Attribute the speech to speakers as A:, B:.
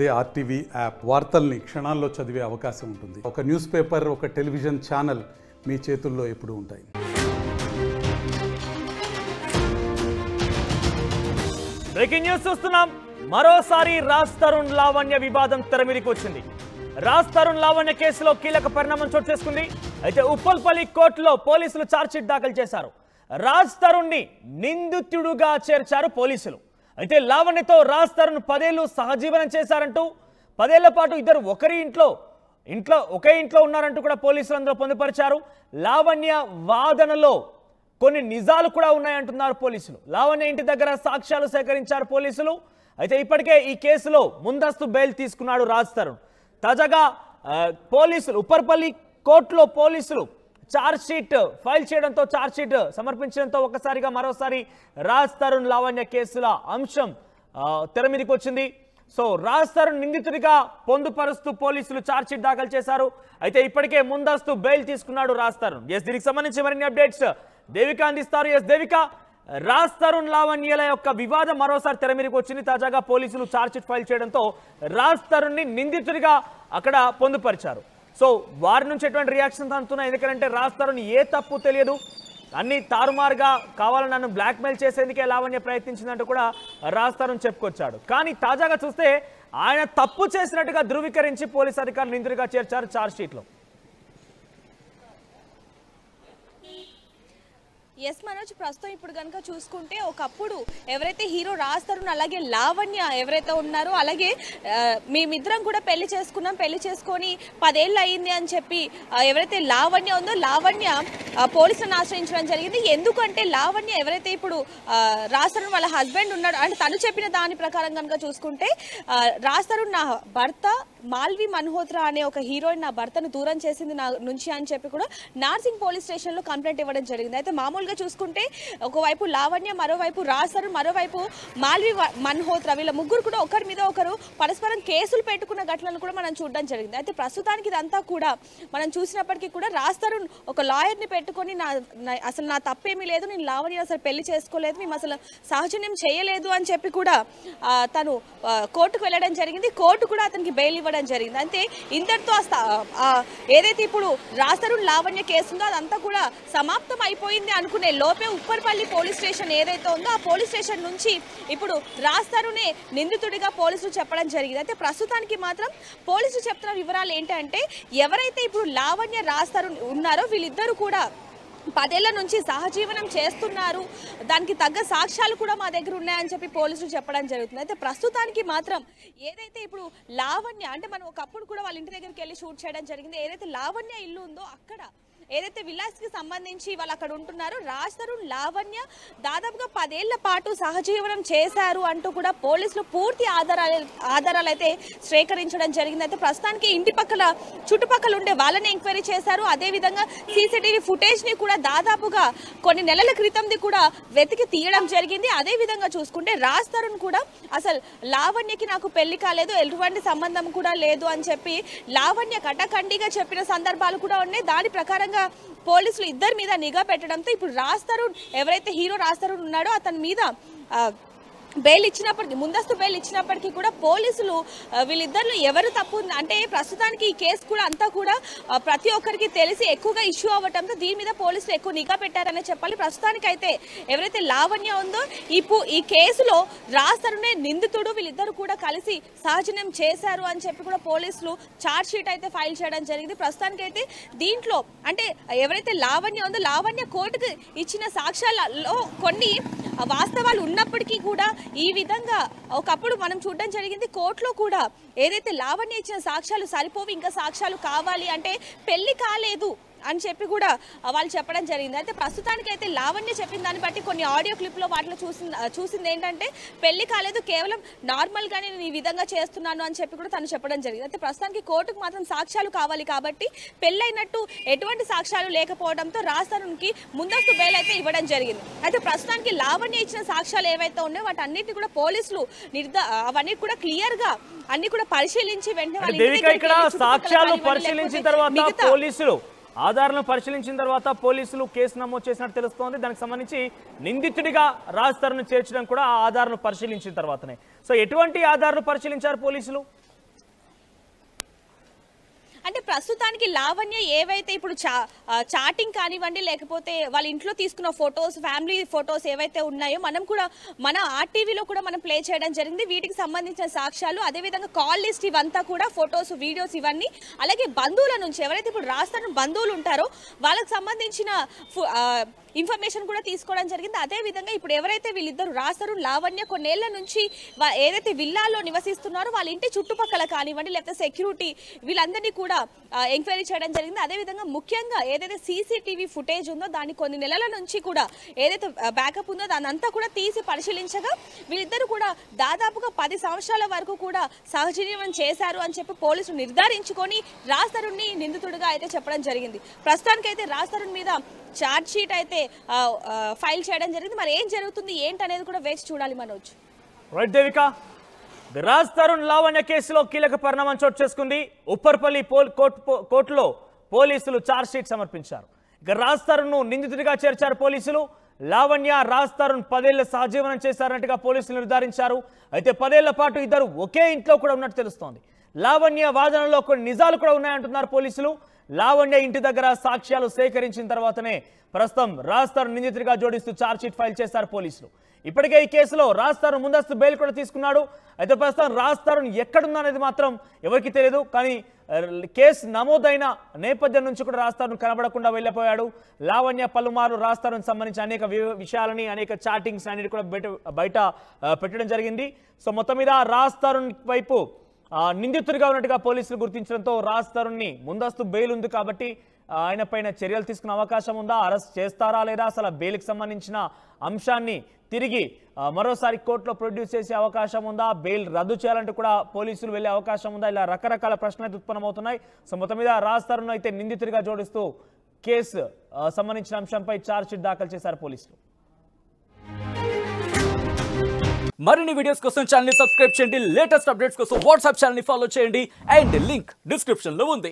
A: అదే RTV app వార్తల్ని క్షణాల్లో చదివే అవకాశం ఉంటుంది. ఒక న్యూస్ పేపర్, ఒక టెలివిజన్ ఛానల్ మీ చేతుల్లో ఎప్పుడూ ఉంటాయి.
B: బ్రేకింగ్ న్యూస్ చూస్తున్నాం. మరోసారి రాజ్ తరుణ్ లావణ్య వివాదం తెరమీదికి వచ్చింది. రాజ్ తరుణ్ లావణ్య కేసులో కీలక పరిణామం చోటు చేసుకుంది. అయితే ఉప్పల్పల్లి కోర్టులో పోలీసులు ఛార్జ్షీట్ దాఖలు చేశారు. రాజ్ తరుణ్ ని నిందితుడుగా చేర్చారు పోలీసులు. అయితే లావణ్యతో రాజ్ తరుణ్ 10 ఏళ్లు సహజీవనం చేశారంటూ, 10 ఏళ్ల పాటు ఇద్దరు ఒకే ఇంట్లో ఉన్నారంటూ కూడా పోలీసులు అందులో పొందుపరిచారు. లావణ్య వాదనలో కొన్ని నిజాలు కూడా ఉన్నాయంటున్నారు పోలీసులు. లావణ్య ఇంటి దగ్గర సాక్ష్యాలు సేకరించారు పోలీసులు. అయితే ఇప్పటికే ఈ కేసులో ముందస్తు బెయిల్ తీసుకున్నాడు రాజ్ తరుణ్. తాజాగా పోలీసులు ఉప్పర్పల్లి కోర్టులో పోలీసులు ఛార్జ్షీట్ ఫైల్ చేయడంతో, ఛార్జ్షీట్ సమర్పించడంతో ఒక్కసారిగా మరోసారి రాజ్ తరుణ్ లావణ్య కేసుల అంశం తెర మీదకి వచ్చింది. సో రాజ్ తరుణ్ నిందితుడిగా పొందుపరుస్తూ పోలీసులు ఛార్జ్షీట్ దాఖలు చేశారు. అయితే ఇప్పటికే ముందస్తు బెయిల్ తీసుకున్నాడు రాజ్ తరుణ్. దీనికి సంబంధించి మరిన్ని అప్డేట్స్ దేవిక అందిస్తారు. దేవిక, రాజ్ తరుణ్ లావణ్యల యొక్క వివాదం మరోసారి తెర మీదకి వచ్చింది. తాజాగా పోలీసులు ఛార్జ్షీట్ ఫైల్ చేయడంతో రాజ్ తరుణ్ ని నిందితుడిగా అక్కడ పొందుపరిచారు. సో వారి నుంచి ఎటువంటి రియాక్షన్స్ అందుతున్నాయి? ఎందుకంటే రాజ్ తరుణ్ ఏ తప్పు తెలియదు, అన్ని తారుమారుగా కావాలని నన్ను బ్లాక్మెయిల్ చేసేందుకే లావణ్య ప్రయత్నించిందంటూ కూడా రాజ్ తరుణ్ చెప్పుకొచ్చాడు. కానీ తాజాగా చూస్తే ఆయన తప్పు చేసినట్టుగా ధృవీకరించి పోలీసు అధికారులు నిందితుడిగా చేర్చారు ఛార్జ్షీట్లో.
C: ఎస్ మనోజ్, ప్రస్తుతం ఇప్పుడు కనుక చూసుకుంటే ఒకప్పుడు ఎవరైతే హీరో రాజ్ తరుణ్ అలాగే లావణ్య ఎవరైతే ఉన్నారో, అలాగే మేమిద్దరం కూడా పెళ్లి చేసుకొని 10 ఏళ్ళు అయింది అని చెప్పి ఎవరైతే లావణ్య ఉందో లావణ్య పోలీసులను ఆశ్రయించడం జరిగింది. ఎందుకంటే లావణ్య ఎవరైతే ఇప్పుడు రాజ్ తరుణ్ వాళ్ళ హస్బెండ్ ఉన్నాడు అంటే తను చెప్పిన దాని ప్రకారం కనుక చూసుకుంటే రాజ్ తరుణ్ నా భర్త మాల్వి మల్హోత్రా అనే ఒక హీరోయిన్ నా భర్తను దూరం చేసింది నా నుంచి అని చెప్పి కూడా నార్సింగ్ పోలీస్ స్టేషన్లో కంప్లైంట్ ఇవ్వడం జరిగింది. అయితే మామూలుగా చూసుకుంటే ఒకవైపు లావణ్య, మరోవైపు రాజ్ తరుణ్, మరోవైపు మాల్వి మల్హోత్రా, వీళ్ళ ముగ్గురు కూడా ఒకరి మీద ఒకరు పరస్పరం కేసులు పెట్టుకున్న ఘటనలు కూడా మనం చూడడం జరిగింది. అయితే ప్రస్తుతానికి ఇదంతా కూడా మనం చూసినప్పటికీ కూడా రాజ్ తరుణ్ ఒక లాయర్ని పెట్టుకొని అసలు నా తప్పేమీ లేదు, నేను లావణ్య అసలు పెళ్లి చేసుకోలేదు, మేము అసలు సహజన్యం చేయలేదు అని చెప్పి కూడా తను కోర్టుకు వెళ్ళడం జరిగింది. కోర్టు కూడా అతనికి బెయిల్ ఇవ్వడం జరిగింది. అంటే ఇంతటితో ఏదైతే ఇప్పుడు రాజ్ తరుణ్ లావణ్య కేసు ఉందో అదంతా కూడా సమాప్తం అయిపోయింది అనుకునే లోపే ఉప్పర్పల్లి పోలీస్ స్టేషన్ ఏదైతే ఉందో ఆ పోలీస్ స్టేషన్ నుంచి ఇప్పుడు రాజ్ తరుణే నిందితుడిగా పోలీసులు చెప్పడం జరిగింది. అయితే ప్రస్తుతానికి మాత్రం పోలీసులు చెప్తున్న వివరాలు ఏంటంటే ఎవరైతే ఇప్పుడు లావణ్య రాజ్ తరుణ్ ఉన్నారో వీళ్ళిద్దరూ కూడా 10 ఏళ్ల నుంచి సహజీవనం చేస్తున్నారు, దానికి తగ్గ సాక్ష్యాలు కూడా మా దగ్గర ఉన్నాయని చెప్పి పోలీసులు చెప్పడం జరుగుతుంది. అయితే ప్రస్తుతానికి మాత్రం ఏదైతే ఇప్పుడు లావణ్య అంటే మనం ఒకప్పుడు కూడా వాళ్ళ ఇంటి దగ్గరికి వెళ్ళి షూట్ చేయడం జరిగింది. ఏదైతే లావణ్య ఇల్లు ఉందో అక్కడ ఏదైతే విలాస్కి సంబంధించి వాళ్ళు అక్కడ ఉంటున్నారో రాజ్ తరుణ్ లావణ్య దాదాపుగా 10 ఏళ్ల పాటు సహజీవనం చేశారు అంటూ కూడా పోలీసులు పూర్తి ఆధారాలు అయితే సేకరించడం జరిగింది. అయితే ప్రస్తుతానికి ఇంటి పక్కల చుట్టుపక్కల ఉండే వాళ్ళని ఎంక్వైరీ చేశారు. అదేవిధంగా సీసీటీవీ ఫుటేజ్ని కూడా దాదాపుగా కొన్ని నెలల క్రితంది కూడా వెతికి తీయడం జరిగింది. అదేవిధంగా చూసుకుంటే రాజ్ తరుణ్ కూడా అసలు లావణ్యకి నాకు పెళ్లి కాలేదు, ఎటువంటి సంబంధం కూడా లేదు అని చెప్పి లావణ్య కటకండిగా చెప్పిన సందర్భాలు కూడా ఉన్నాయి. దాని ప్రకారంగా పోలీసులు ఇద్దరి మీద నిఘా పెట్టడంతో ఇప్పుడు రాజ్ తరుణ్ ఎవరైతే హీరో రాజ్ తరుణ్ ఉన్నాడో అతని మీద ముందస్తు బెయిల్ ఇచ్చినప్పటికీ కూడా పోలీసులు వీళ్ళిద్దరు ఎవరు తప్పు అంటే ప్రస్తుతానికి ఈ కేసు కూడా అంతా కూడా ప్రతి ఒక్కరికి తెలిసి ఎక్కువగా ఇష్యూ అవ్వడంతో దీని మీద పోలీసులు ఎక్కువ నిఘా పెట్టారనే చెప్పాలి. ప్రస్తుతానికి అయితే ఎవరైతే లావణ్య ఉందో ఈ కేసులో రాజ్ తరుణే నిందితుడు, వీళ్ళిద్దరు కూడా కలిసి సహజన్యం చేశారు అని చెప్పి కూడా పోలీసులు ఛార్జ్ షీట్ అయితే ఫైల్ చేయడం జరిగింది. ప్రస్తుతానికి అయితే దీంట్లో అంటే ఎవరైతే లావణ్య ఉందో లావణ్య కోర్టుకు ఇచ్చిన సాక్ష్యాలలో కొన్ని వాస్తవాలు ఉన్నప్పటికీ కూడా ఈ విధంగా ఒకప్పుడు మనం చూడడం జరిగింది. కోర్టులో కూడా ఏదైతే లావణ్య ఇచ్చిన సాక్ష్యాలు సరిపోవు, ఇంకా సాక్ష్యాలు కావాలి అంటే పెళ్లి కాలేదు అని చెప్పి కూడా వాళ్ళు చెప్పడం జరిగింది. అయితే ప్రస్తుతానికి అయితే లావణ్య చెప్పిన దాన్ని బట్టి కొన్ని ఆడియో క్లిప్లో వాటిలో చూసింది ఏంటంటే పెళ్లి కాలేదు, కేవలం నార్మల్గానే నేను ఈ విధంగా చేస్తున్నాను అని చెప్పి కూడా తను చెప్పడం జరిగింది. అయితే ప్రస్తుతానికి కోర్టుకు మాత్రం సాక్ష్యాలు కావాలి కాబట్టి పెళ్ళైనట్టు ఎటువంటి సాక్ష్యాలు లేకపోవడంతో రాజ్ తరుణ్కి ముందస్తు బెయిల్ అయితే ఇవ్వడం జరిగింది. అయితే ప్రస్తుతానికి లావణ్య ఇచ్చిన సాక్ష్యాలు ఏవైతే ఉన్నాయో వాటన్నిటిని కూడా పోలీసులు అవన్నీ కూడా క్లియర్గా అన్ని కూడా పరిశీలించి వెంటనే
B: సాక్ష్యాలు పరిశీలించిన తర్వాత పోలీసులు ఆధారాలను పరిశీలించిన తర్వాత పోలీసులు కేసు నమోదు చేసినట్టు తెలుస్తోంది. దానికి సంబంధించి నిందితుడిగా రాజ్ తరుణ్ చేర్చడం కూడా ఆ ఆధారాలను పరిశీలించిన తర్వాతనే. సో ఎటువంటి ఆధారాలు పరిశీలించారు పోలీసులు?
C: ప్రస్తుతానికి లావణ్య ఏవైతే ఇప్పుడు చాటింగ్ కానివ్వండి, లేకపోతే వాళ్ళ ఇంట్లో తీసుకున్న ఫొటోస్, ఫ్యామిలీ ఫొటోస్ ఏవైతే ఉన్నాయో మనం కూడా మన ఆర్టీవీలో కూడా మనం ప్లే చేయడం జరిగింది. వీటికి సంబంధించిన సాక్ష్యాలు, అదేవిధంగా కాల్ లిస్ట్ ఇవంతా కూడా ఫొటోస్, వీడియోస్ ఇవన్నీ, అలాగే బంధువుల నుంచి ఎవరైతే ఇప్పుడు రాస్తారో బంధువులు ఉంటారో వాళ్ళకి సంబంధించిన ఇన్ఫర్మేషన్ కూడా తీసుకోవడం జరిగింది. అదేవిధంగా ఇప్పుడు ఎవరైతే వీళ్ళిద్దరు రాస్తారు లావణ్య కొన్నేళ్ల నుంచి ఏదైతే విల్లాల్లో నివసిస్తున్నారో వాళ్ళ ఇంటి చుట్టుపక్కల కానివ్వండి, లేకపోతే సెక్యూరిటీ వీళ్ళందరినీ కూడా ఎంక్వైరీ చేయడం జరిగింది. అదేవిధంగా ముఖ్యంగా ఏదైతే సీసీటీవీ ఫుటేజ్ ఉందో దాన్ని కొన్ని నెలల నుంచి కూడా ఏదైతే బ్యాకప్ ఉందో దాన్ని అంతా కూడా తీసి పరిశీలించగా వీళ్ళిద్దరు కూడా దాదాపుగా 10 సంవత్సరాల వరకు కూడా సహజీవనం చేశారు అని చెప్పి పోలీసులు నిర్ధారించుకొని రాజ్ తరుణ్ని నిందితుడిగా అయితే చెప్పడం జరిగింది. ప్రస్తుతానికైతే రాజ్ తరుణ్ మీద చార్జ్ షీట్ అయితే ఫైల్ చేయడం జరిగింది. మరి ఏం జరుగుతుంది ఏంటనేది కూడా వేచి చూడాలి మనోజ్.
B: రైట్ దేవిక, రాజ్ తరుణ్ లావణ్య కేసులో కీలక పరిణామం చోటు చేసుకుంది. ఉప్పర్పల్లి కోర్టులో పోలీసులు చార్జ్ షీట్ సమర్పించారు. ఇక రాజ్ తరుణ్ ను నిందితుడిగా చేర్చారు పోలీసులు. లావణ్య, రాజ్ తరుణ్ 10 ఏళ్ల సహజీవనం చేశారన్నట్టుగా పోలీసులు నిర్ధారించారు. అయితే 10 ఏళ్ల పాటు ఇద్దరు ఒకే ఇంట్లో కూడా ఉన్నట్టు తెలుస్తోంది. లావణ్య వాదనలో కొన్ని నిజాలు కూడా ఉన్నాయంటున్నారు పోలీసులు. లావణ్య ఇంటి దగ్గర సాక్ష్యాలు సేకరించిన తర్వాతనే ప్రస్తుతం రాజ్ తరుణ్ నిందితుడిగా జోడిస్తూ ఛార్జ్షీట్ ఫైల్ చేశారు పోలీసులు. ఇప్పటికే ఈ కేసులో రాజ్ తరుణ్ ముందస్తు బెయిల్ కూడా తీసుకున్నాడు. అయితే ప్రస్తుతం రాజ్ తరుణ్ ఎక్కడుందనేది మాత్రం ఎవరికి తెలియదు. కానీ కేసు నమోదైన నేపథ్యం నుంచి కూడా రాజ్ తరుణ్ కనబడకుండా వెళ్ళిపోయాడు. లావణ్య పలుమార్లు రాజ్ తరుణ్ సంబంధించి అనేక విషయాలని, అనేక చాటింగ్స్ అన్నిటి కూడా బయట పెట్టడం జరిగింది. సో మొత్తం మీద రాజ్ తరుణ్ వైపు నిందితుడిగా ఉన్నట్టుగా పోలీసులు గుర్తించడంతో రాజ్ తరుణ్ని ముందస్తు బెయిల్ ఉంది కాబట్టి ఆయన పైన చర్యలు తీసుకునే అవకాశం ఉందా, అరెస్ట్ చేస్తారా లేదా, అసలు బెయిల్కి సంబంధించిన అంశాన్ని తిరిగి మరోసారి కోర్టులో ప్రొడ్యూస్ చేసే అవకాశం ఉందా, బెయిల్ రద్దు చేయాలంటూ కూడా పోలీసులు వెళ్ళే అవకాశం ఉందా, ఇలా రకరకాల ప్రశ్నలు అయితే ఉత్పన్నమవుతున్నాయి. సో మొత్తం మీద రాజ్ తరుణ్ అయితే నిందితుడిగా జోడిస్తూ కేసు సంబంధించిన అంశంపై ఛార్జ్షీట్ దాఖలు చేశారు పోలీసులు.
D: మరిన్ని వీడియోస్ కోసం ఛానల్ ని సబ్స్క్రైబ్ చేయండి. లేటెస్ట్ అప్డేట్స్ కోసం వాట్సాప్ ఛానల్ ని ఫాలో చేయండి. అండ్ లింక్ డిస్క్రిప్షన్ లో ఉంది.